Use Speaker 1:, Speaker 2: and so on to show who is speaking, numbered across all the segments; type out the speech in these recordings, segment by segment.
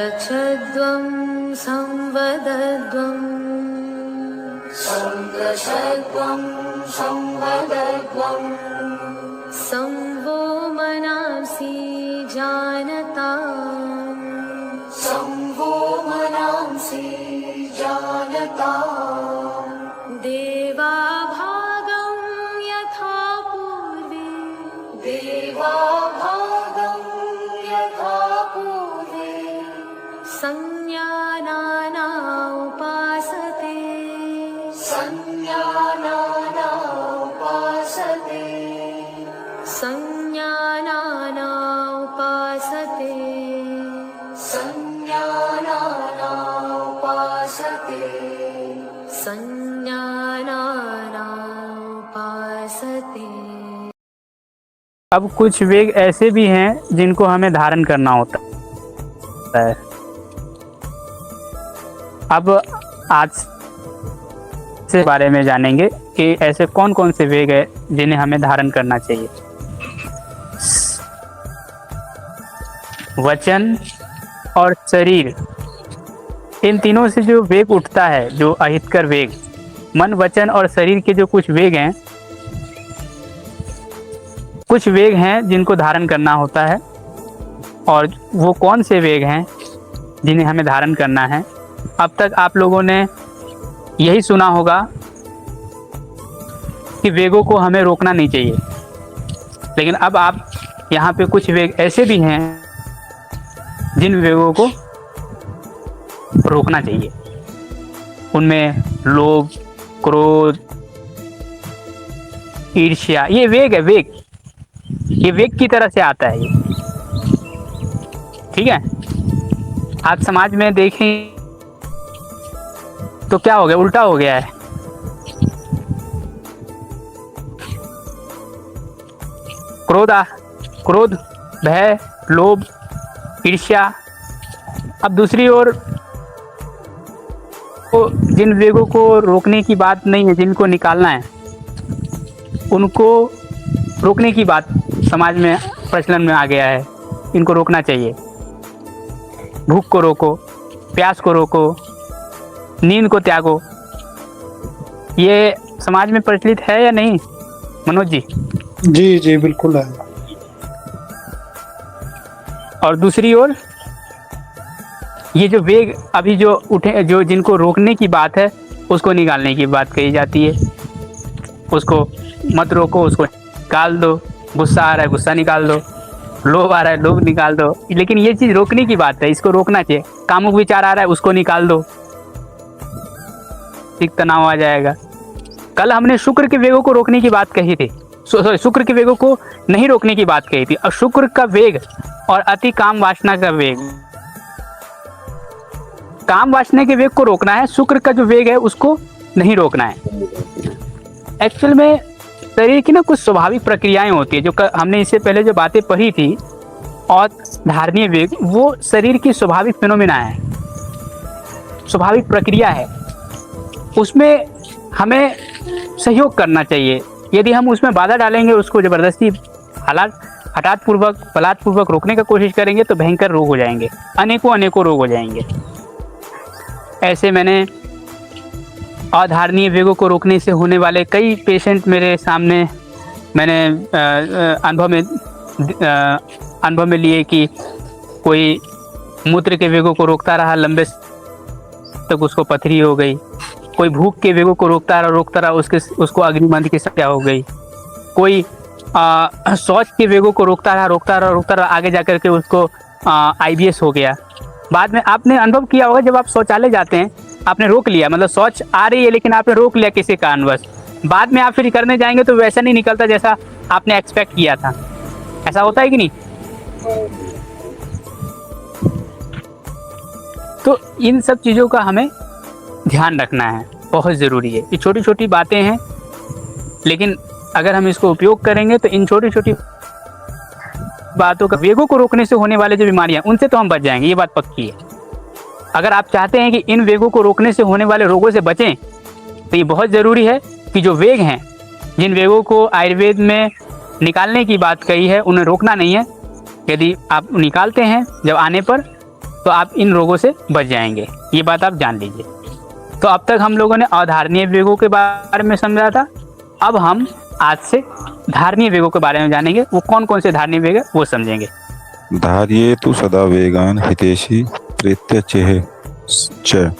Speaker 1: गच्छध्वं संवदध्वं
Speaker 2: सङ्गच्छध्वं संवदध्वं
Speaker 1: संवो मनांसि जानताम्
Speaker 2: संवो मनांसि जानताम्
Speaker 1: देवाभागं यथा पूर्वे
Speaker 2: देवाभागं यथा पूर्वे
Speaker 1: संज्ञानाना उपासते
Speaker 2: संज्ञानाना उपासते
Speaker 1: संज्ञानाना उपासते
Speaker 2: संज्ञानाना उपासते
Speaker 1: संज्ञानाना उपासते।
Speaker 3: अब कुछ वेग ऐसे भी हैं जिनको हमें धारण करना होता है। अब आज से बारे में जानेंगे कि ऐसे कौन कौन से वेग है जिन्हें हमें धारण करना चाहिए। वचन और शरीर, इन तीनों से जो वेग उठता है, जो अहितकर वेग, मन, वचन और शरीर के जो कुछ वेग हैं, कुछ वेग हैं जिनको धारण करना होता है। और वो कौन से वेग हैं जिन्हें हमें धारण करना है? अब तक आप लोगों ने यही सुना होगा कि वेगों को हमें रोकना नहीं चाहिए, लेकिन अब आप यहाँ पे कुछ वेग ऐसे भी हैं जिन वेगों को रोकना चाहिए। उनमें लोभ, क्रोध, ईर्ष्या, ये वेग है। वेग, ये वेग की तरह से आता है ये, ठीक है। आज समाज में देखें तो क्या हो गया, उल्टा हो गया है। क्रोध, भय, लोभ, ईर्ष्या। अब दूसरी ओर तो जिन वेगों को रोकने की बात नहीं है, जिनको निकालना है, उनको रोकने की बात समाज में प्रचलन में आ गया है। इनको रोकना चाहिए। भूख को रोको, प्यास को रोको, नींद को त्यागो। ये समाज में प्रचलित है या नहीं मनोज जी?
Speaker 4: जी जी बिल्कुल है।
Speaker 3: और दूसरी ओर ये जो वेग अभी जो उठे, जो जिनको रोकने की बात है, उसको निकालने की बात कही जाती है। उसको मत रोको, उसको निकाल दो। गुस्सा आ रहा है, गुस्सा निकाल दो। लोभ आ रहा है, लोभ निकाल दो। लेकिन ये चीज़ रोकने की बात है, इसको रोकना चाहिए। कामुक विचार आ रहा है, उसको निकाल दो, एक तनाव आ जाएगा। कल हमने शुक्र के वेगों को रोकने की बात कही थी, शुक्र के वेगों को नहीं रोकने की बात कही थी। और शुक्र का वेग और अति काम वासना का वेग, काम वासना के वेग को रोकना है, शुक्र का जो वेग है उसको नहीं रोकना है। एक्चुअल में शरीर की ना कुछ स्वाभाविक प्रक्रियाएं होती है, जो हमने इससे पहले जो बातें पढ़ी थी। और धारणीय वेग वो शरीर की स्वाभाविक फिनोमिना है, स्वाभाविक प्रक्रिया है। उसमें हमें सहयोग करना चाहिए। यदि हम उसमें बाधा डालेंगे, उसको ज़बरदस्ती हठातपूर्वक, बलात्पूर्वक रोकने का कोशिश करेंगे, तो भयंकर रोग हो जाएंगे, अनेकों रोग हो जाएंगे। ऐसे मैंने अधारणीय वेगों को रोकने से होने वाले कई पेशेंट मेरे सामने मैंने अनुभव में लिए कि कोई मूत्र के वेगों को रोकता रहा, लंबे तक उसको पथरी हो गई। कोई भूख के वेगों को रोकता रहा, उसको अग्निमंद की समस्या हो गई। कोई शौच के वेगों को रोकता रहा, आगे जाकर के उसको IBS हो गया। बाद में आपने अनुभव किया होगा, जब आप शौचालय जाते हैं, आपने रोक लिया, मतलब शौच आ रही है लेकिन आपने रोक लिया किसी कारणवश, बाद में आप फिर करने जाएंगे तो वैसा नहीं निकलता जैसा आपने एक्सपेक्ट किया था। ऐसा होता है कि नहीं? तो इन सब चीज़ों का हमें ध्यान रखना है, बहुत ज़रूरी है। ये छोटी छोटी बातें हैं, लेकिन अगर हम इसको उपयोग करेंगे तो इन छोटी छोटी बातों का, वेगों को रोकने से होने वाले जो बीमारियां, उनसे तो हम बच जाएंगे, ये बात पक्की है। अगर आप चाहते हैं कि इन वेगों को रोकने से होने वाले रोगों से बचें, तो ये बहुत ज़रूरी है कि जो वेग हैं, जिन वेगों को आयुर्वेद में निकालने की बात कही है, उन्हें रोकना नहीं है। यदि आप निकालते हैं जब आने पर, तो आप इन रोगों से बच जाएंगे। ये बात आप जान लीजिए। तो अब तक हम लोगों ने अधारणीय वेगों के बारे में समझा था। अब हम आज से धारणीय वेगों के बारे में जानेंगे। वो कौन कौन से धारणीय वेग है वो समझेंगे।
Speaker 5: धार्येतु सदा वेगान हितेषि प्रेत्यचेह च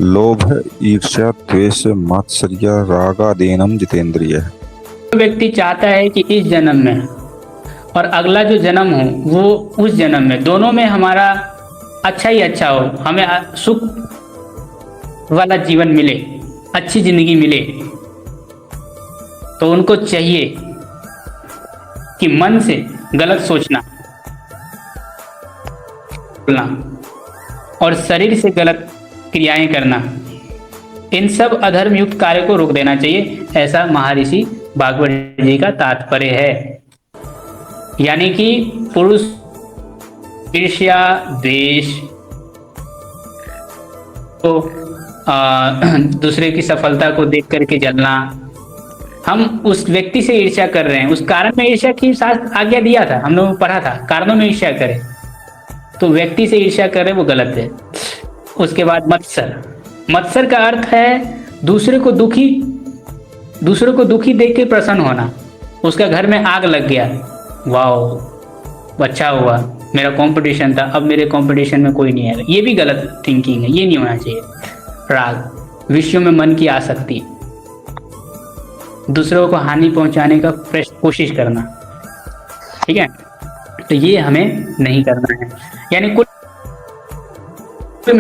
Speaker 5: लोभ ईर्ष्या द्वेष मात्सर्य रागादीनम जितेंद्रिय।
Speaker 3: व्यक्ति चाहता है कि इस जन्म में और अगला जो जन्म हो वो उस जन्म में, दोनों में हमारा अच्छा ही अच्छा हो, हमें सुख वाला जीवन मिले, अच्छी जिंदगी मिले, तो उनको चाहिए कि मन से गलत सोचना, बोलना और शरीर से गलत क्रियाएं करना, इन सब अधर्म युक्त कार्य को रोक देना चाहिए। ऐसा महर्षि भागवत जी का तात्पर्य है। यानी कि पुरुष ईर्ष्या द्वेष तो दूसरे की सफलता को देख करके जलना, हम उस व्यक्ति से ईर्ष्या कर रहे हैं, उस कारण में ईर्ष्या की शास्त्र आज्ञा दिया था, हम लोगों ने पढ़ा था, कारणों में ईर्ष्या करें, तो व्यक्ति से ईर्ष्या कर रहे वो गलत है। उसके बाद मत्सर, मत्सर का अर्थ है दूसरे को दुखी देख के प्रसन्न होना। उसका घर में आग लग गया, वाह अच्छा हुआ, मेरा कंपटीशन था, अब मेरे कंपटीशन में कोई नहीं आएगा, ये भी गलत थिंकिंग है, ये नहीं होना चाहिए। राग, विषयों में मन की आसक्ति, दूसरों को हानि पहुंचाने का कोशिश करना, ठीक है, तो ये हमें नहीं करना है। यानी कुल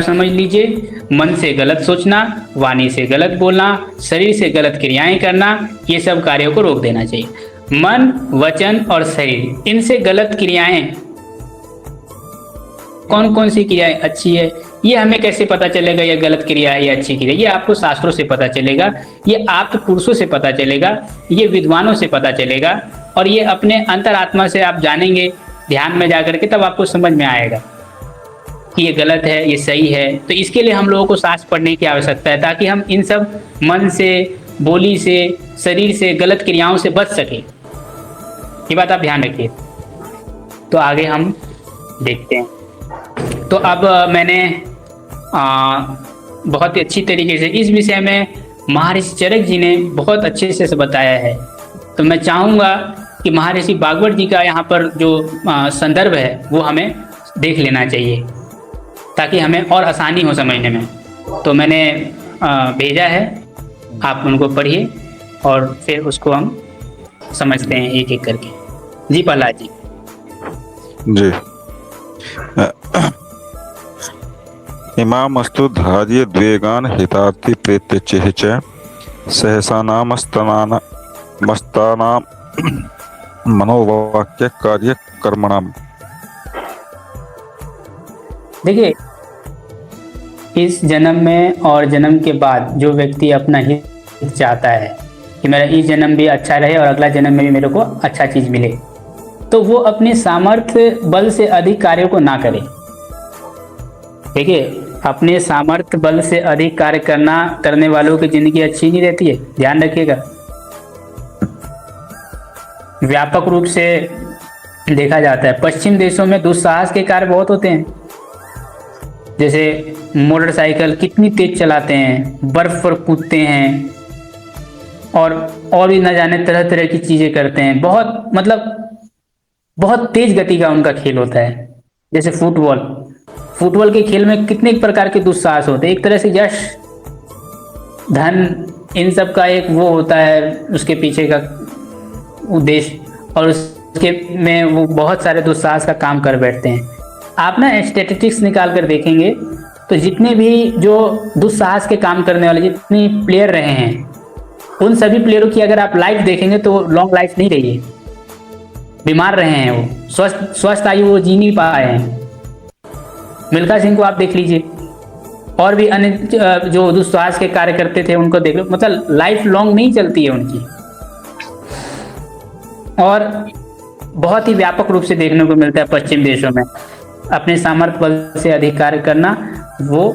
Speaker 3: समझ लीजिए, मन से गलत सोचना, वाणी से गलत बोलना, शरीर से गलत क्रियाएं करना, ये सब कार्यों को रोक देना चाहिए। मन, वचन और शरीर, इनसे गलत क्रियाएं, कौन कौन सी क्रियाएं अच्छी है, ये हमें कैसे पता चलेगा ये गलत क्रिया है या अच्छी क्रिया? ये आपको शास्त्रों से पता चलेगा, ये आप पुरुषों से पता चलेगा, ये विद्वानों से पता चलेगा, और ये अपने अंतरात्मा से आप जानेंगे ध्यान में जाकर के, तब आपको समझ में आएगा कि ये गलत है, ये सही है। तो इसके लिए हम लोगों को शास्त्र पढ़ने की आवश्यकता है, ताकि हम इन सब मन से, बोली से, शरीर से, गलत क्रियाओं से बच सके। ये बात आप ध्यान रखिए। तो आगे हम देखते हैं। तो अब मैंने बहुत ही अच्छी तरीके से इस विषय में महर्षि चरक जी ने बहुत अच्छे से बताया है। तो मैं चाहूँगा कि महर्षि भागवत जी का यहाँ पर जो संदर्भ है वो हमें देख लेना चाहिए, ताकि हमें और आसानी हो समझने में। तो मैंने भेजा है, आप उनको पढ़िए और फिर उसको हम समझते हैं एक एक करके। जी प्रहलाद जी।
Speaker 5: जी। इमामस्तु धार्य द्वेगान हितार्थी प्रेत्यचेह च सहसानाम मस्तानाम मनोवाक्य कार्य कर्मणाम।
Speaker 3: देखिए, इस जन्म में और जन्म के बाद जो व्यक्ति अपना हित चाहता है कि मेरा इस जन्म भी अच्छा रहे और अगला जन्म में भी मेरे को अच्छा चीज मिले, तो वो अपने सामर्थ्य बल से अधिक कार्यों को ना करे। देखिए, अपने सामर्थ्य बल से अधिक कार्य करने वालों की जिंदगी अच्छी नहीं रहती है, ध्यान रखिएगा। व्यापक रूप से देखा जाता है, पश्चिम देशों में दुस्साहस के कार्य बहुत होते हैं। जैसे मोटरसाइकिल कितनी तेज चलाते हैं, बर्फ पर कूदते हैं, और भी न जाने तरह तरह की चीजें करते हैं। बहुत तेज गति का उनका खेल होता है। जैसे फुटबॉल के खेल में कितने प्रकार के दुस्साहस होते हैं। एक तरह से यश, धन, इन सब का एक वो होता है उसके पीछे का उद्देश्य, और उसके में वो बहुत सारे दुस्साहस का काम कर बैठते हैं। आप ना स्टैटिस्टिक्स निकाल कर देखेंगे तो जितने भी जो दुस्साहस के काम करने वाले जितने प्लेयर रहे हैं, उन सभी प्लेयरों की अगर आप लाइफ देखेंगे तो लॉन्ग लाइफ नहीं रही है, बीमार रहे हैं, वो स्वस्थ आयु वो जी नहीं पाए हैं। मिल्खा सिंह को आप देख लीजिए, और भी अन्य जो दुस्साहस के कार्य करते थे उनको देख लो, मतलब लाइफ लॉन्ग नहीं चलती है उनकी। और बहुत ही व्यापक रूप से देखने को मिलता है पश्चिम देशों में। अपने सामर्थ्य बल से अधिक कार्य करना वो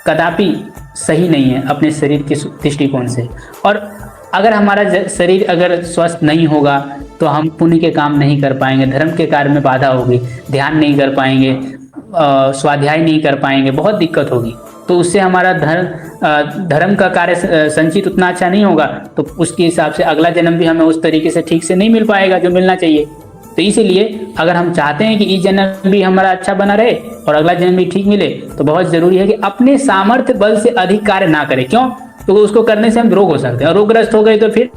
Speaker 3: कदापि सही नहीं है अपने शरीर के दृष्टिकोण से। और अगर हमारा शरीर अगर स्वस्थ नहीं होगा तो हम पुण्य के काम नहीं कर पाएंगे, धर्म के कार्य में बाधा होगी, ध्यान नहीं कर पाएंगे, स्वाध्याय नहीं कर पाएंगे, बहुत दिक्कत होगी। तो उससे हमारा धर्म का कार्य संचित उतना अच्छा नहीं होगा, तो उसके हिसाब से अगला जन्म भी हमें उस तरीके से ठीक से नहीं मिल पाएगा जो मिलना चाहिए। तो इसीलिए अगर हम चाहते हैं कि इस जन्म भी हमारा अच्छा बना रहे और अगला जन्म भी ठीक मिले, तो बहुत जरूरी है कि अपने सामर्थ्य बल से अधिक कार्य ना करें। क्यों? तो उसको करने से हम रोग हो सकते हैं, और रोगग्रस्त हो गए तो फिर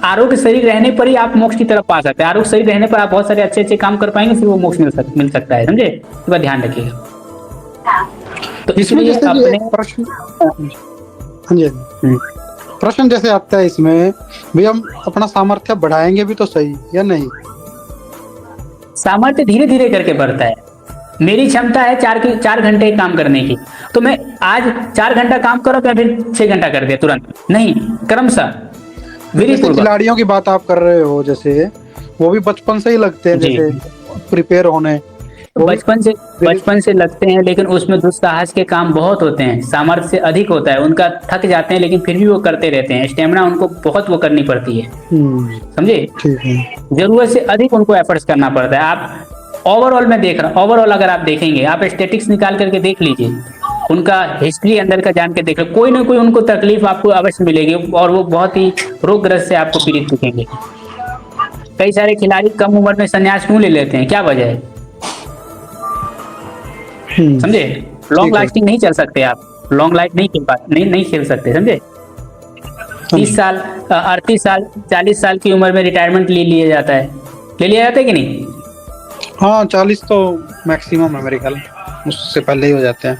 Speaker 3: आरोग्य शरीर रहने पर ही आप मोक्ष की तरफ पा सकते हैं। आरोग्य शरीर रहने पर आप बहुत सारे अच्छे अच्छे काम कर पाएंगे, फिर वो मोक्ष मिल सकता है। समझे? तो बात ध्यान रखिएगा। तो
Speaker 4: इसमें
Speaker 3: इसलिए
Speaker 4: जैसे
Speaker 3: अपने
Speaker 4: प्रश्न, हाँ जी, प्रश्न जैसे आता है इसमें भी, हम अपना सामर्थ्य बढ़ाएंगे भी तो सही या नहीं?
Speaker 3: सामर्थ्य धीरे धीरे करके बढ़ता है। मेरी क्षमता है 4 घंटे काम करने की, तो मैं आज 4 घंटा काम करो तो फिर 6 घंटा कर दिया तुरंत नहीं, क्रमशः
Speaker 4: जैसे खिलाड़ियों की बात आप कर रहे हो, जैसे वो भी बचपन से ही लगते हैं जैसे प्रिपेयर होने,
Speaker 3: बचपन से लगते हैं, लेकिन उसमें दुस्साहस के काम बहुत होते हैं, सामर्थ्य से अधिक होता है, उनका थक जाते हैं लेकिन फिर भी वो करते रहते हैं। स्टेमिना उनको बहुत वो करनी पड़ती है, समझे?
Speaker 4: ठीक है।
Speaker 3: जरूरत से अधिक उनको एफर्ट्स करना पड़ता है। आप ओवरऑल में देख रहा हूँ, ओवरऑल अगर आप देखेंगे, आप स्टैटिक्स निकाल करके देख लीजिए, उनका हिस्ट्री अंदर का जान के देख लो, कोई ना कोई उनको तकलीफ आपको अवश्य मिलेगी, और वो बहुत ही रोगग्रस्त से आपको पीड़ित दिखेंगे। कई सारे खिलाड़ी कम उम्र में संन्यास क्यों ले लेते हैं? क्या वजह है? समझे? लॉन्ग लास्टिंग नहीं चल सकते आप, लॉन्ग लाइफ नहीं खेल सकते, समझे? 30 साल 38 साल 40 साल की उम्र में रिटायरमेंट ले लिया जाता है कि नहीं?
Speaker 4: हाँ, 40 तो मैक्सिमम है मेरे ख्याल, उससे पहले ही हो जाते हैं।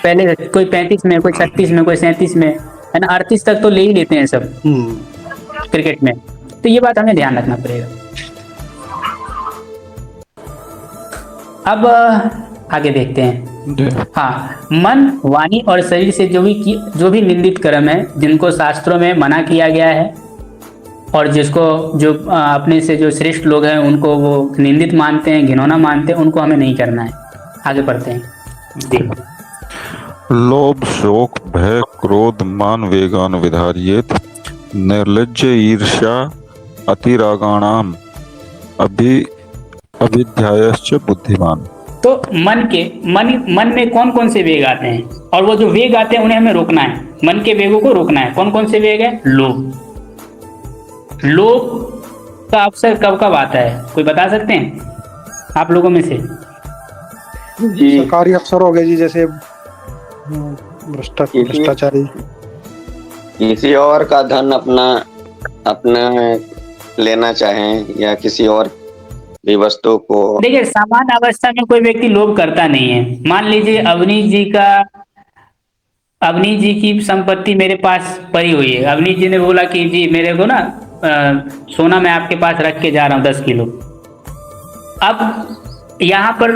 Speaker 3: पहले कोई 35 में, कोई 36 में, कोई 37 में, है ना, 38 तक तो ले ही लेते हैं सब क्रिकेट में। तो ये बात हमें ध्यान रखना पड़ेगा। अब आगे देखते हैं। हाँ, मन, वाणी और शरीर से जो भी निंदित कर्म है, जिनको शास्त्रों में मना किया गया है, और जो अपने से जो श्रेष्ठ लोग हैं उनको वो निंदित मानते हैं, घिनौना मानते हैं, उनको हमें नहीं करना है। आगे पढ़ते हैं।
Speaker 5: लोभ, शोक, भय, क्रोध, मान, वेगान विधार्येत, निर्लज्ज, ईर्ष्या, अतिरागाणाम, अभिध्यायश्च बुद्धिमान।
Speaker 3: तो मन में कौन कौन से वेग आते हैं, और वो जो वेग आते हैं उन्हें हमें रोकना है। मन के वेगों को रोकना है। कौन कौन से वेग है? लोभ का अवसर कब कब आता है, कोई बता सकते हैं आप लोगों में से?
Speaker 4: जी, सरकारी अफसर हो गए जी, जैसे भ्रष्टाचारी,
Speaker 6: किसी और का धन अपना लेना चाहें, या किसी और भी वस्तु को।
Speaker 3: देखिए, सामान्य अवस्था में कोई व्यक्ति लोभ करता नहीं है। मान लीजिए अवनीश जी की संपत्ति मेरे पास पड़ी हुई है। अवनीश जी ने बोला कि जी मेरे को ना सोना मैं आपके पास रख के जा रहा हूँ 10 किलो। अब यहाँ पर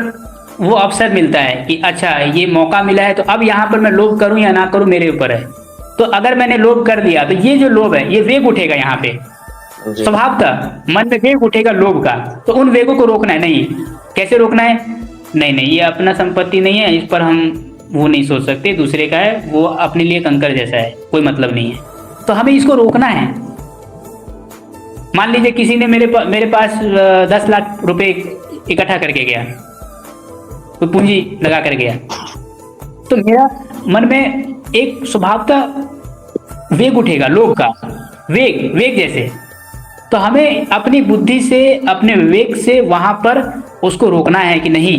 Speaker 3: वो अवसर मिलता है कि अच्छा ये मौका मिला है, तो अब यहाँ पर मैं लोभ करूँ या ना करूँ मेरे ऊपर है। तो अगर मैंने लोभ कर दिया तो ये जो लोभ है ये वेग उठेगा, यहाँ पे स्वभावतः मन में वेग उठेगा लोभ का। तो उन वेगों को रोकना है। नहीं, कैसे रोकना है? नहीं, ये अपना संपत्ति नहीं है, इस पर हम वो नहीं सोच सकते, दूसरे का है, वो अपने लिए कंकर जैसा है, कोई मतलब नहीं है। तो हमें इसको रोकना है। मान लीजिए किसी ने मेरे पास 10 लाख रुपए इकट्ठा करके गया, कोई पूंजी लगा कर गया, तो मेरा मन में एक स्वभावतः वेग उठेगा, लोभ का वेग जैसे। तो हमें अपनी बुद्धि से, अपने विवेक से वहां पर उसको रोकना है कि नहीं,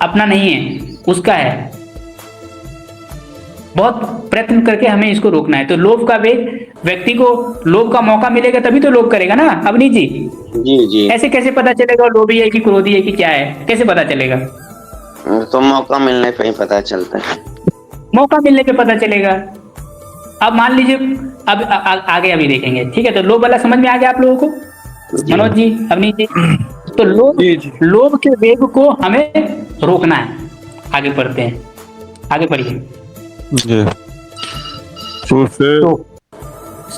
Speaker 3: अपना नहीं है, उसका है। बहुत प्रयत्न करके हमें इसको रोकना है। तो लोभ का वेग, व्यक्ति को लोभ का मौका मिलेगा तभी तो लोभ करेगा ना। अवनीश जी,
Speaker 6: जी
Speaker 3: ऐसे कैसे पता चलेगा लोभी है कि क्रोधी है कि क्या है? कैसे पता चलेगा?
Speaker 6: तो मौका मिलने पे ही पता चलता है। मौका
Speaker 3: मिलने पे पता चलेगा। अब मान लीजिए, अब आगे अभी देखेंगे, ठीक है? तो लोभ वाला समझ में आ गया आप लोगों को, मनोज जी, अवनीश जी? तो लोभ के वेग को हमें रोकना है। आगे पढ़ते हैं, आगे पढ़िए।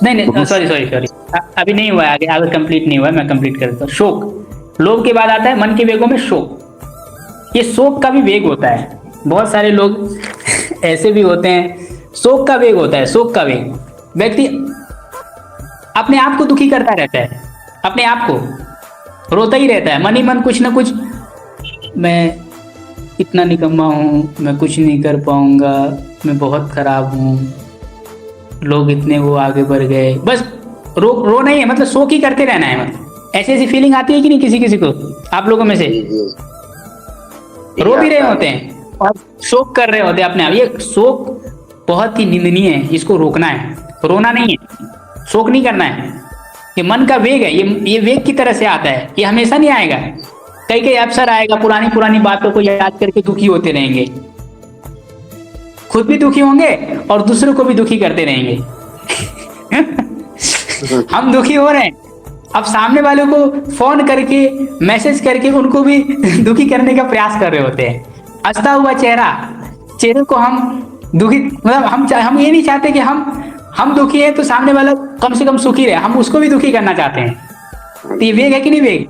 Speaker 3: नहीं, सॉरी, अभी नहीं हुआ, आगे कंप्लीट नहीं हुआ, मैं कंप्लीट कर देता हूँ। शोक, लोभ के बाद आता है मन के वेगों में शोक। ये शोक का भी वेग होता है। बहुत सारे लोग ऐसे भी होते हैं, शोक का वेग होता है। शोक का वेग, व्यक्ति अपने आप को दुखी करता रहता है, अपने आप को रोता ही रहता है मन ही मन, कुछ ना कुछ, मैं इतना निकम्मा हूँ, मैं कुछ नहीं कर पाऊंगा, मैं बहुत खराब हूँ, लोग इतने वो आगे बढ़ गए, बस रो नहीं है, मतलब शोक ही करते रहना है। मतलब ऐसी ऐसी फीलिंग आती है कि नहीं किसी किसी को, आप लोगों में से? रो भी रहे होते हैं और शोक कर रहे होते हैं अपने आप। ये शोक बहुत ही निंदनीय है, इसको रोकना है, रोना नहीं है, शोक नहीं करना है। ये मन का वेग है, ये वेग की तरह से आता है, ये हमेशा नहीं आएगा। कई कई अवसर आएगा, पुरानी पुरानी बातों को याद करके दुखी होते रहेंगे, खुद भी दुखी होंगे और दूसरों को भी दुखी करते रहेंगे। हम दुखी हो रहे हैं, अब सामने वालों को फोन करके मैसेज करके उनको भी दुखी करने का प्रयास कर रहे होते हैं। हंसता हुआ चेहरे को हम दुखी, मतलब हम ये नहीं चाहते कि हम दुखी है तो सामने वाला कम से कम सुखी रहे, हम उसको भी दुखी करना चाहते हैं। तो ये वेग है कि नहीं वेग?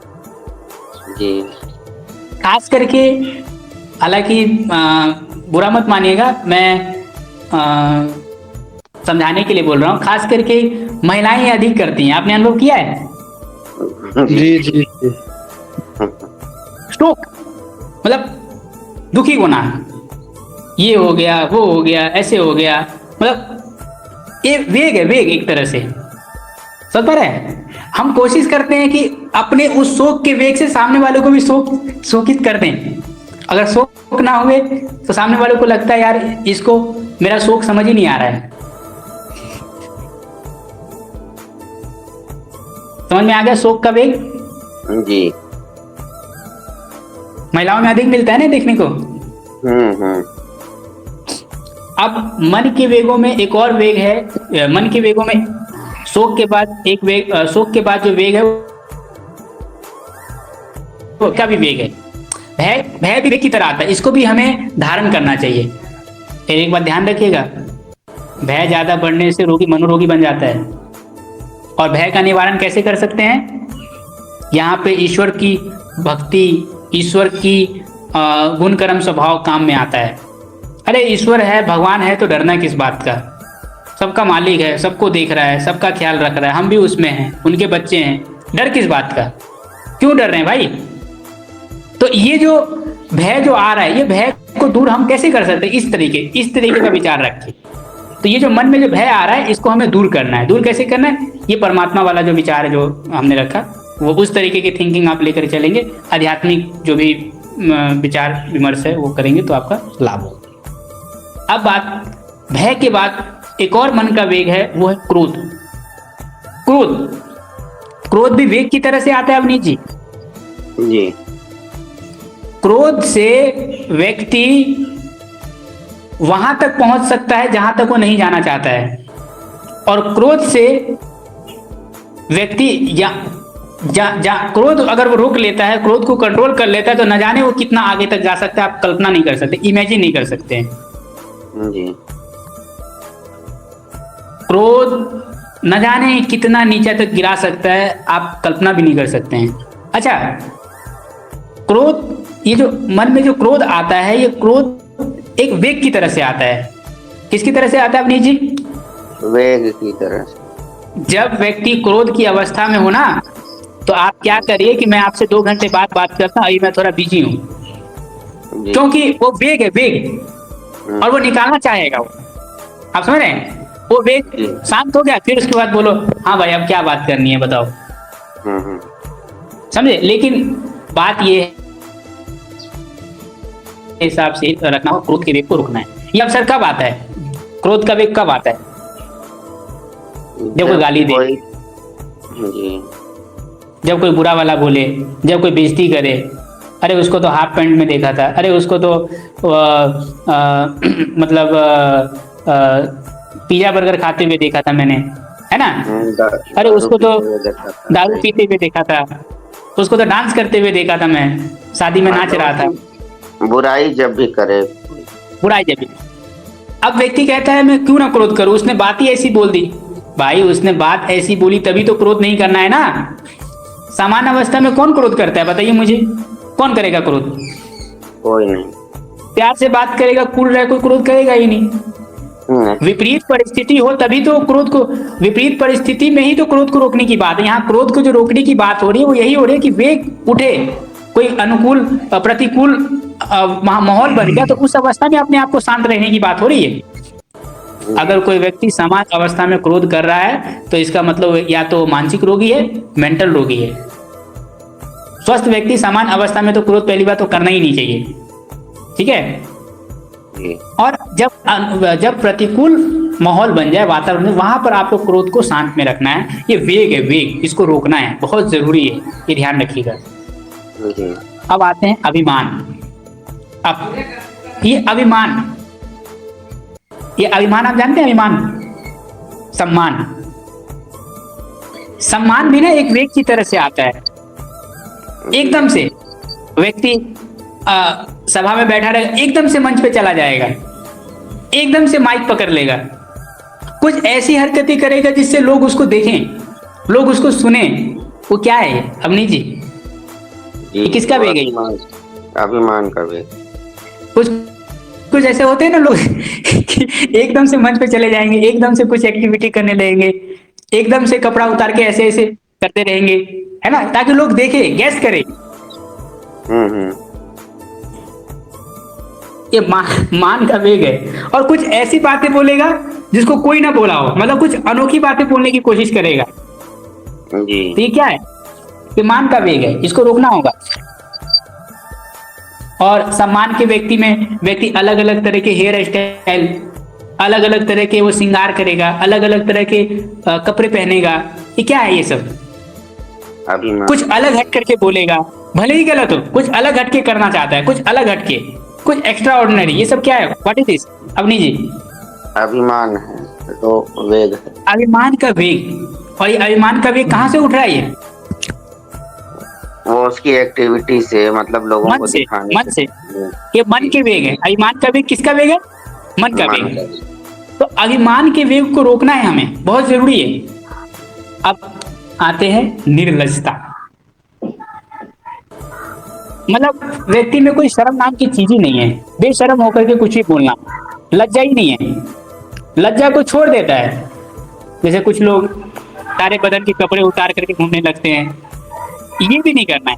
Speaker 6: जी।
Speaker 3: खास करके, हालांकि बुरा मत मानिएगा, मैं समझाने के लिए बोल रहा हूँ, खास करके महिलाएं अधिक करती हैं। आपने अनुभव किया है?
Speaker 4: जी जी जी।
Speaker 3: शोक मतलब दुखी होना, ये हो गया, वो हो गया, ऐसे हो गया, मतलब ये वेग है, वेग एक तरह से। समझ पा रहे हैं? हम कोशिश करते हैं कि अपने उस शोक के वेग से सामने वालों को भी शोकित कर दें। अगर शोक ना हुए तो सामने वालों को लगता है यार इसको मेरा शोक समझ ही नहीं आ रहा है। समझ में आ गया शोक का वेग?
Speaker 6: जी।
Speaker 3: महिलाओं में अधिक मिलता है ना देखने को। अब मन के वेगों में एक और वेग है, मन के वेगों में शोक के बाद एक वेग, शोक के बाद जो वेग है वो क्या भी वेग है, भय भी वेग की तरह आता है, इसको भी हमें धारण करना चाहिए। फिर एक बात ध्यान रखिएगा, भय ज्यादा बढ़ने से रोगी मनोरोगी बन जाता है। और भय का निवारण कैसे कर सकते हैं? यहाँ पे ईश्वर की भक्ति, ईश्वर की गुण कर्म स्वभाव काम में आता है। अरे ईश्वर है, भगवान है तो डरना किस बात का? सबका मालिक है, सबको देख रहा है, सबका ख्याल रख रहा है, हम भी उसमें हैं, उनके बच्चे हैं, डर किस बात का? क्यों डर रहे हैं भाई? तो ये जो भय जो आ रहा है, ये भय को दूर हम कैसे कर सकते हैं? इस तरीके का विचार रखिए। तो ये जो मन में जो भय आ रहा है इसको हमें दूर करना है। दूर कैसे करना है? ये परमात्मा वाला जो विचार है जो हमने रखा, वो उस तरीके की थिंकिंग आप लेकर चलेंगे, आध्यात्मिक जो भी विचार विमर्श है वो करेंगे तो आपका लाभ होगा। अब बात भय के बाद एक और मन का वेग है, वो है क्रोध। क्रोध भी वेग की तरह से आता है अवनीत जी।
Speaker 6: जी।
Speaker 3: क्रोध से व्यक्ति वहां तक पहुंच सकता है जहां तक वो नहीं जाना चाहता है, और क्रोध से व्यक्ति क्रोध अगर वो रोक लेता है, क्रोध को कंट्रोल कर लेता है, तो न जाने वो कितना आगे तक जा सकता है, आप कल्पना नहीं कर सकते, इमेजिन नहीं कर सकते हैं।
Speaker 6: जी।
Speaker 3: क्रोध न जाने कितना नीचे तक गिरा सकता है, आप कल्पना भी नहीं कर सकते हैं। अच्छा, क्रोध, ये जो मन में जो क्रोध आता है, ये क्रोध एक वेग की तरह से आता है। किसकी तरह से आता है अवनीत जी?
Speaker 6: वेग की तरह से।
Speaker 3: जब व्यक्ति क्रोध की अवस्था में हो ना, तो आप क्या करिए कि मैं आपसे 2 घंटे बाद बात करता हूँ, अभी मैं थोड़ा बिजी हूँ, क्योंकि वो वेग है, वेग, और वो निकालना चाहेगा वो। आप समझ रहे हैं? वो वेग शांत हो गया, फिर उसके बाद बोलो हाँ भाई अब क्या बात करनी है बताओ। समझे? लेकिन बात ये हिसाब से रखना हो, क्रोध के वेग को रुकना है। ये अवसर कब आता है? क्रोध का वेग कब आता है? जब कोई गाली दे, जब कोई बुरा वाला बोले, जब कोई बेइज्जती करे, अरे उसको तो हाफ पैंट में देखा था, अरे उसको तो मतलब पिज्जा बर्गर खाते हुए देखा था मैंने, है ना? अरे उसको तो दारू पीते हुए देखा था, उसको तो डांस करते हुए देखा था, मैं शादी में नाच रहा था।
Speaker 6: बुराई जब भी करे,
Speaker 3: बुराई जब भी। अब व्यक्ति कहता है मैं क्यों ना क्रोध करूं, उसने बात ही ऐसी बोल दी। भाई उसने बात ऐसी बोली तभी तो क्रोध नहीं करना है ना। सामान्य अवस्था में कौन क्रोध करता है बताइए मुझे? कौन करेगा क्रोध?
Speaker 6: कोई नहीं।
Speaker 3: प्यार से बात करेगा, कूल रहे, कोई क्रोध करेगा ही नहीं। विपरीत परिस्थिति हो तभी तो क्रोध को, विपरीत परिस्थिति में ही तो क्रोध को रोकने की बात है। यहाँ क्रोध को जो रोकने की बात हो रही है वो यही हो रही है कि वेग उठे, कोई अनुकूल प्रतिकूल माहौल बन गया तो उस अवस्था में अपने आप को शांत रहने की बात हो रही है। अगर कोई व्यक्ति समान अवस्था में क्रोध कर रहा है तो इसका मतलब या तो मानसिक रोगी है, मेंटल रोगी है। स्वस्थ व्यक्ति समान अवस्था में तो क्रोध पहली बात तो करना ही नहीं चाहिए, ठीक है। और जब प्रतिकूल माहौल बन जाए, वातावरण, वहां पर आपको क्रोध को शांत में रखना है। ये वेग है, वेग, इसको रोकना है, बहुत जरूरी है, ये ध्यान रखिएगा। अब आते हैं अभिमान। अब ये अभिमान आप जानते हैं, अभिमान, सम्मान। सम्मान भी ना एक वेग की तरह से आता है। एकदम से व्यक्ति सभा में बैठा रहेगा, एकदम से मंच पे चला जाएगा, एकदम से माइक पकड़ लेगा, कुछ ऐसी हरकतें करेगा जिससे लोग उसको देखें, लोग उसको सुने। वो क्या है अवनीत जी? ये किसका वेग है?
Speaker 6: अभिमान का वेग।
Speaker 3: कुछ ऐसे होते हैं ना लोग कि एकदम से मंच पे चले जाएंगे, एकदम से कुछ एक्टिविटी करने लगेंगे, एकदम से कपड़ा उतार के ऐसे ऐसे करते रहेंगे, है ना, ताकि लोग देखे, गैस करें। ये मान का वेग है। और कुछ ऐसी बातें बोलेगा जिसको कोई ना बोला हो, मतलब कुछ अनोखी बातें बोलने की कोशिश करेगा जी। तो ये क्या है? ये मान का वेग है, इसको रोकना होगा। और सम्मान के व्यक्ति में व्यक्ति अलग अलग तरह के हेयर स्टाइल, अलग अलग तरह के वो श्रृंगार करेगा, अलग अलग तरह के कपड़े पहनेगा। ये क्या है? ये सब कुछ अलग हट करके बोलेगा, भले ही गलत हो, कुछ अलग हट के करना चाहता है, कुछ अलग हट के, कुछ एक्स्ट्रा ऑर्डिनरी। ये सब क्या है? व्हाट इज दिस अवनी जी?
Speaker 6: अभिमान है, तो वेग है,
Speaker 3: अभिमान का वेग। और ये अभिमान का वेग कहाँ से उठ रहा है? ये
Speaker 6: वो उसकी एक्टिविटी से, मतलब लोगों को दिखाने
Speaker 3: मन से। ये मन के वेग है। अभिमान का वेग किसका वेग है? मन का वेग है। तो अभिमान के वेग को रोकना है हमें, बहुत जरूरी है। अब आते हैं निर्लज्जता। मतलब व्यक्ति में कोई शर्म नाम की चीज ही नहीं है, बेशर्म होकर के कुछ भी बोलना, लज्जा ही नहीं है, लज्जा को छोड़ देता है। जैसे कुछ लोग सारे बदन के कपड़े उतार करके घूमने लगते हैं, ये भी नहीं करना है।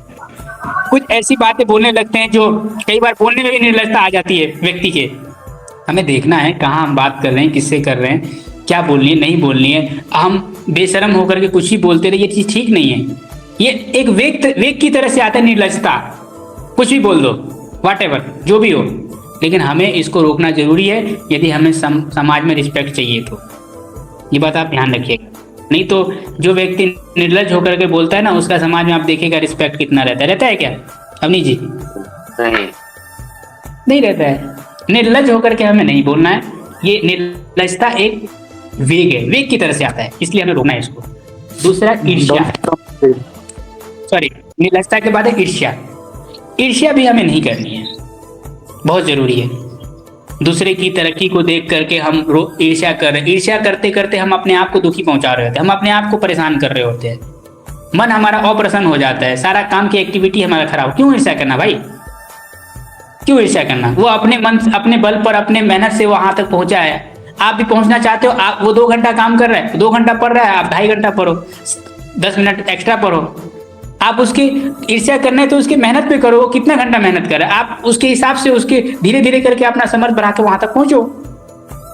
Speaker 3: कुछ ऐसी बातें बोलने लगते हैं जो कई बार बोलने में भी निर्लज्जता आ जाती है व्यक्ति के। हमें देखना है कहाँ हम बात कर रहे हैं, किससे कर रहे हैं, क्या बोलनी है, नहीं बोलनी है। हम बेशर्म होकर के कुछ ही बोलते रहे, ये चीज ठीक नहीं है। ये एक वेग की तरह से आता है निर्लज्जता। कुछ भी बोल दो, व्हाटएवर, जो भी हो, लेकिन हमें इसको रोकना जरूरी है यदि हमें समाज में रिस्पेक्ट चाहिए तो। ये बात आप ध्यान रखिएगा। नहीं तो जो व्यक्ति निर्लज्ज होकर के बोलता है ना, उसका समाज में आप देखिएगा रिस्पेक्ट कितना रहता है क्या अवनी जी? नहीं रहता है। निर्लज्ज होकर के हमें नहीं बोलना है। ये निर्लज्जता एक वेग है, वेग की तरह से आता है, इसलिए हमें रोकना है इसको। दूसरा ईर्ष्या, सॉरी, निर्लज्जता के बाद है ईर्ष्या। ईर्ष्या भी हमें नहीं करनी है, बहुत जरूरी है। दूसरे की तरक्की को देख करके हम ईर्ष्या कर रहे हैं, ईर्ष्या करते करते हम अपने आप को दुखी पहुंचा रहे होते हैं, हम अपने आप को परेशान कर रहे होते हैं, मन हमारा अप्रसन्न हो जाता है, सारा काम की एक्टिविटी हमारा खराब। क्यों ईर्ष्या करना भाई? क्यों ईर्ष्या करना? वो अपने मन, अपने बल पर, अपने मेहनत से वहां तक पहुंचा है, आप भी पहुंचना चाहते हो। आप, वो 2 घंटा काम कर रहा है, 2 घंटा पढ़ रहा है, आप 2.5 घंटा पढ़ो, 10 मिनट एक्स्ट्रा पढ़ो। आप उसकी ईर्ष्या करना है तो उसकी मेहनत पे करो, कितना घंटा मेहनत कर रहा है, आप उसके हिसाब से उसके धीरे धीरे करके अपना समर्थ बढ़ा के वहां तक पहुंचो।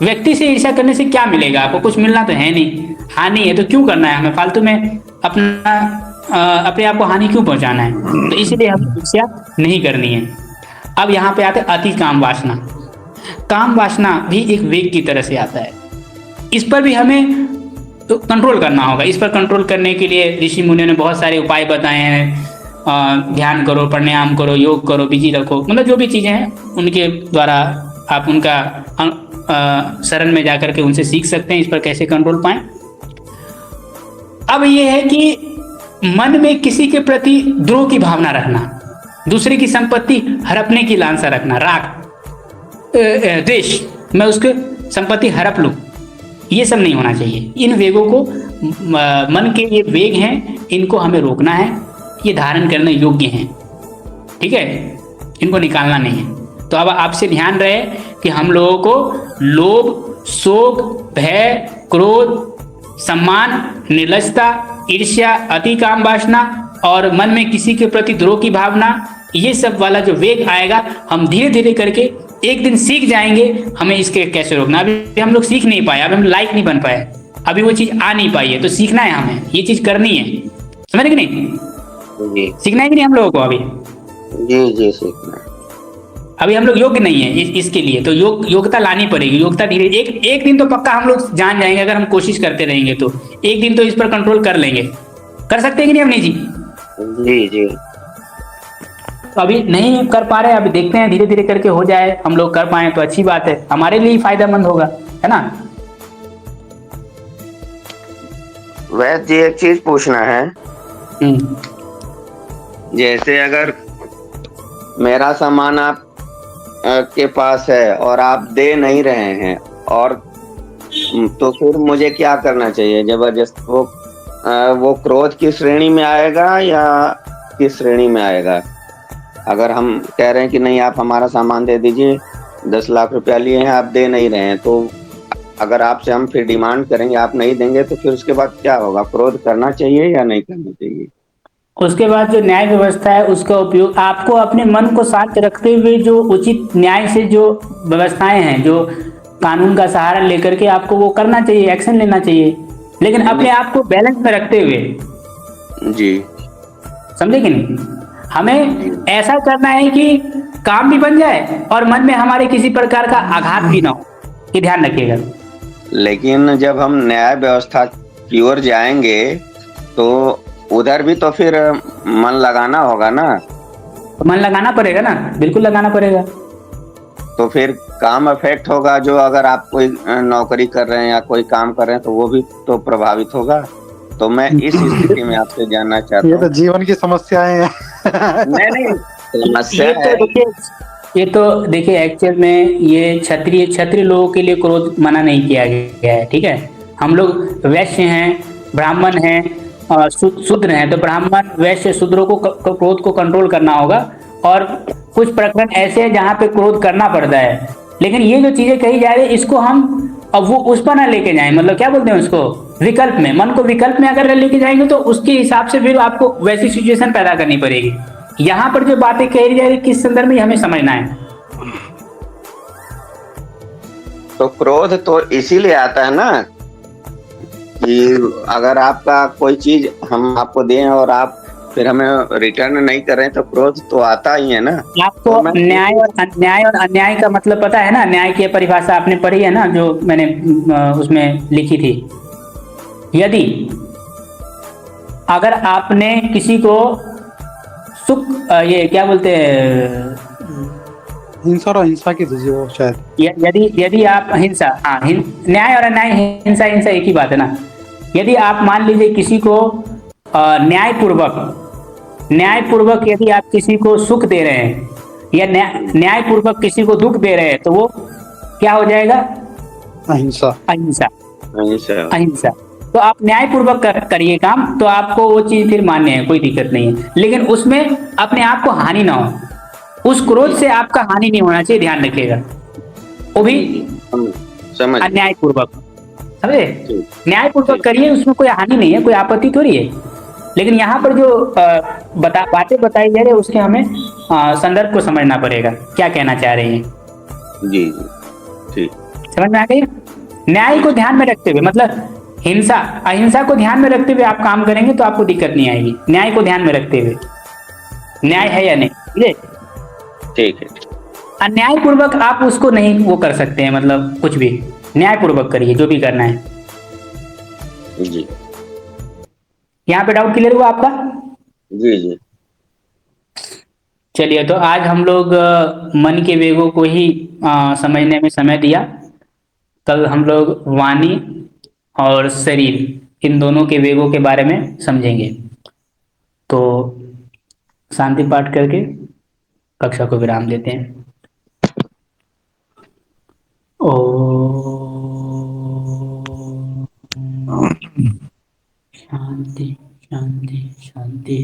Speaker 3: व्यक्ति से ईर्ष्या करने से क्या मिलेगा आपको? कुछ मिलना तो है नहीं, हानि है। तो क्यों करना है हमें फालतू में अपने आप को हानि क्यों पहुंचाना है? तो इसलिए हमें ईर्ष्या नहीं करनी है। अब यहाँ पे आते अति काम वासना। काम वासना भी एक वेग की तरह से आता है, इस पर भी हमें तो कंट्रोल करना होगा। इस पर कंट्रोल करने के लिए ऋषि मुनियों ने बहुत सारे उपाय बताए हैं। ध्यान करो, प्राणायाम करो, योग करो, बिजी रखो, मतलब जो भी चीज़ें हैं उनके द्वारा आप उनका शरण में जाकर के उनसे सीख सकते हैं इस पर कैसे कंट्रोल पाएं। अब ये है कि मन में किसी के प्रति द्रोह की भावना रखना, दूसरे की संपत्ति हड़पने की लालसा रखना, राग, द्वेष, मैं उसके संपत्ति हड़प लूं, ये सब नहीं होना चाहिए। इन वेगों को, मन के ये वेग हैं, इनको हमें रोकना है। ये धारण करने योग्य हैं, ठीक है, इनको निकालना नहीं है। तो अब आपसे ध्यान रहे कि हम लोगों को लोभ, शोक, भय, क्रोध, सम्मान, निर्लजता, ईर्ष्या, अति काम वासना और मन में किसी के प्रति द्रोह की भावना, ये सब वाला जो वेग आएगा, हम धीरे धीरे करके एक दिन सीख जाएंगे हमें इसके कैसे रोकना। अभी हम लोग सीख नहीं पाए, अभी हम लायक नहीं बन पाए, अभी वो चीज आ नहीं पाई है, तो सीखना है, हमें ये चीज करनी है, समझ कि नहीं?
Speaker 6: जी
Speaker 3: सीखना है कि नहीं हम लोगों को अभी?
Speaker 6: जी सीखना है।
Speaker 3: अभी हम लोग योग्य नहीं है इसके लिए, तो योग्यता लानी पड़ेगी। योग्यता धीरे एक दिन तो पक्का हम लोग जान जाएंगे, अगर हम कोशिश करते रहेंगे तो एक दिन तो इस पर कंट्रोल कर लेंगे। कर सकते हैं कि नहीं अवनी जी?
Speaker 6: जी
Speaker 3: तो अभी नहीं कर पा रहे, अभी देखते हैं, धीरे धीरे करके हो जाए, हम लोग कर पाए तो अच्छी बात है, हमारे लिए फायदेमंद होगा, है ना?
Speaker 6: वैसे जी एक चीज पूछना है, जैसे अगर मेरा सामान आप के पास है और आप दे नहीं रहे हैं, और तो फिर मुझे क्या करना चाहिए? जबरदस्त वो क्रोध की श्रेणी में आएगा या किस श्रेणी में आएगा? अगर हम कह रहे हैं कि नहीं आप हमारा सामान दे दीजिए, 10 लाख रुपया लिए हैं, आप दे नहीं रहे हैं, तो अगर आपसे हम फिर डिमांड करेंगे, आप नहीं देंगे, तो फिर उसके बाद क्या होगा? क्रोध करना चाहिए या नहीं करना चाहिए?
Speaker 3: उसके बाद जो न्याय व्यवस्था है उसका उपयोग आपको अपने मन को शांत रखते हुए, जो उचित न्याय से जो व्यवस्थाएं हैं, जो कानून का सहारा लेकर के आपको वो करना चाहिए, एक्शन लेना चाहिए, लेकिन अपने आप को बैलेंस में रखते हुए।
Speaker 6: जी
Speaker 3: समझे कि नहीं? हमें ऐसा करना है कि काम भी बन जाए और मन में हमारे किसी प्रकार का आघात भी ना हो, ये ध्यान रखिएगा।
Speaker 6: लेकिन जब हम न्याय व्यवस्था की ओर जाएंगे तो उधर भी तो फिर मन लगाना होगा ना?
Speaker 3: तो मन लगाना पड़ेगा ना, बिल्कुल लगाना पड़ेगा।
Speaker 6: तो फिर काम इफेक्ट होगा, जो अगर आप कोई नौकरी कर रहे हैं या कोई काम कर रहे हैं तो वो भी तो प्रभावित होगा। तो मैं इस स्थिति में आपसे जानना चाहता
Speaker 4: ये
Speaker 6: हूँ।
Speaker 4: तो जीवन की समस्याएं हैं।
Speaker 6: नहीं समस्या है।
Speaker 3: ये तो देखिए एक्चुअल में ये क्षत्रिय लोगों के लिए क्रोध मना नहीं किया गया है, ठीक है? हम लोग वैश्य हैं, ब्राह्मण हैं, शूद्र हैं, तो ब्राह्मण वैश्य शूद्रों को क्रोध को कंट्रोल करना होगा, और कुछ प्रकरण ऐसे हैं जहाँ पे क्रोध करना पड़ता है। लेकिन ये जो चीजें कही जा रही है, इसको हम अब वो उस पर ना लेके जाएं, मतलब क्या बोलते हैं उसको, विकल्प में, मन को विकल्प में अगर लेके जाएंगे तो उसके हिसाब से फिर आपको वैसी सिचुएशन पैदा करनी पड़ेगी। यहाँ पर जो बातें कही जा रही है किस संदर्भ में हमें समझना है।
Speaker 6: तो क्रोध तो इसीलिए आता है ना कि अगर आपका कोई चीज हम आपको दें और आप फिर हमें रिटर्न नहीं कर रहे हैं, तो क्रोध तो आता ही है ना।
Speaker 3: आपको
Speaker 6: तो
Speaker 3: न्याय और अन्याय का मतलब पता है ना? न्याय की परिभाषा आपने पढ़ी है ना, जो मैंने उसमें लिखी थी। यदि अगर आपने किसी को सुख, ये क्या बोलते हैं,
Speaker 4: हिंसा और हिंसा की थी वो शायद।
Speaker 3: यदि आप हिंसा, हाँ, न्याय और अन्याय, हिंसा एक ही बात है ना। यदि आप मान लीजिए किसी को न्यायपूर्वक यदि आप किसी को सुख दे रहे हैं या न्यायपूर्वक किसी को दुख दे रहे हैं, तो वो क्या हो जाएगा? अहिंसा। तो आप न्यायपूर्वक करिए काम, तो आपको वो चीज फिर मान्य है, कोई दिक्कत नहीं है। लेकिन उसमें अपने आप को हानि ना हो, उस क्रोध से आपका हानि नहीं होना चाहिए, ध्यान रखिएगा। वो भी अन्यायपूर्वक, समझे? न्यायपूर्वक करिए, उसमें कोई हानि नहीं है, कोई आपत्ति थोड़ी है। लेकिन यहाँ पर जो बातें बताई जा रही है उसके हमें संदर्भ को समझना पड़ेगा, क्या कहना चाह रही हैं।
Speaker 6: जी ठीक,
Speaker 3: समझ में आ गई? न्याय को ध्यान में रखते हुए, मतलब हिंसा अहिंसा को ध्यान में रखते हुए आप काम करेंगे तो आपको दिक्कत नहीं आएगी। न्याय को ध्यान में रखते हुए, न्याय है या नहीं,
Speaker 6: ठीक है।
Speaker 3: अन्यायपूर्वक आप उसको नहीं वो कर सकते हैं, मतलब कुछ भी न्यायपूर्वक करिए जो भी करना है।
Speaker 6: जी,
Speaker 3: यहाँ पे डाउट क्लियर हुआ आपका?
Speaker 6: जी।
Speaker 3: चलिए, तो आज हम लोग मन के वेगों को ही समझने में समय दिया। कल हम लोग वाणी और शरीर, इन दोनों के वेगों के बारे में समझेंगे। तो शांति पाठ करके कक्षा को विराम देते हैं। शांति शांति शांति।